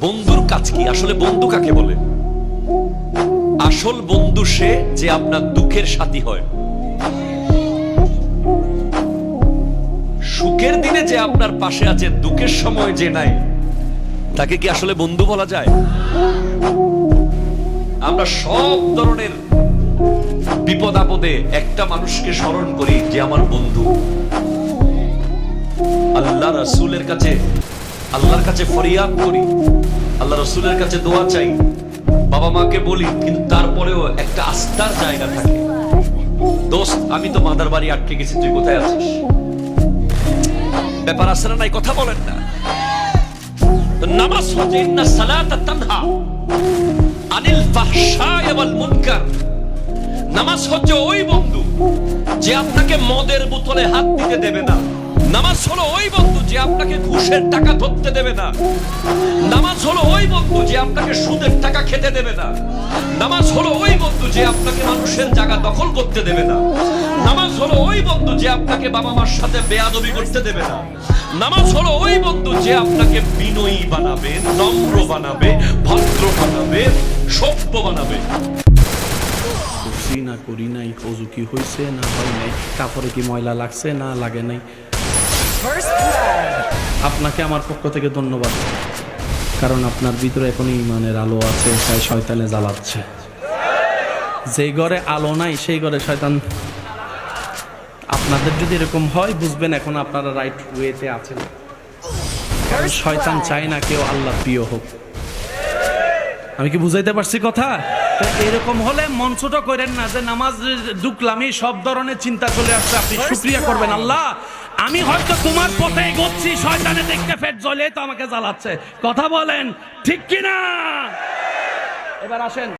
বন্ধুর কাজ কি? আসলে বন্ধু কাকে বলে? আসল বন্ধু সে যে আপনার দুঃখের সাথী হয়, সুখের দিনে যে আপনার পাশে আছে, দুঃখের সময় যে নাই, তাকে কি আসলে বন্ধু বলা যায়? আমরা সব ধরনের বিপদ আপদে একটা মানুষকে স্মরণ করি যে আমার বন্ধু। আল্লাহ রাসূলের কাছে, আল্লাহর কাছে ফরিয়াদ করি, আল্লাহ রাসূলের কাছে দোয়া চাই, বাবা মাকে বলি, কিন্তু তারপরেও একটা আস্থার জায়গা থাকে। দোস্ত, আমি তো মাদার বাড়ি আটকে গেছি, তুই কোথায় আছিস? ব্যাপার আছে না নাই? কথা বলেন না। নামাজ হচ্ছে ইন্না সালাতা তানহা আনিল ফাহশায় ওয়াল মুনকার। নামাজ হচ্ছে ওই বন্ধু যে আপনাকে মদের বোতলে হাত দিতে দেবে না। নামাজ হলো ওই বন্ধু যে আপনাকে ঘুষের টাকা ধরতে দেবে না। নামাজ হলো ওই বন্ধু যে আপনাকে সুদের টাকা খেতে দেবে না। নামাজ হলো ওই বন্ধু যে আপনাকে মানুষের জায়গা দখল করতে দেবে না। নামাজ হলো ওই বন্ধু যে আপনাকে বাবা মার সাথে বেয়াদবি করতে দেবে না। নামাজ হলো ওই বন্ধু যে আপনাকে বিনয়ী বানাবে, নম্র বানাবে, ভদ্র বানাবে, সভ্য বানাবে। করছি না করি নাই, ওযু কি হয়েছে না হয় নাই, কাপড়ে কি ময়লা লাগছে না লাগে নাই। আপনাকে আমার পক্ষ থেকে ধন্যবাদ, কারণ আপনার ভিতরে এখনো ঈমানের আলো আছে, তাই শয়তানে জ্বালাচ্ছে। যে ঘরে আলো নাই সেই ঘরে শয়তান। আপনাদের যদি এরকম হয় বুঝবেন এখন আপনারা রাইট ওয়েতে আছেন, কারণ শয়তান চায় না কেউ আল্লাহ প্রিয় হোক। আমি কি বুঝাইতে পারছি কথা? তো এরকম হলে মন ছোট করেন না যে নামাজ ঢুকলামই সব ধরনের চিন্তা চলে আসছে। আপনি শুকরিয়া করবেন, আল্লাহ আমি হয়তো তোমার পথে এগোচ্ছি, শয়তানে দেখতে পেট জ্বলে তো আমাকে জ্বালাচ্ছে। কথা বলেন ঠিক কিনা? এবার আসেন।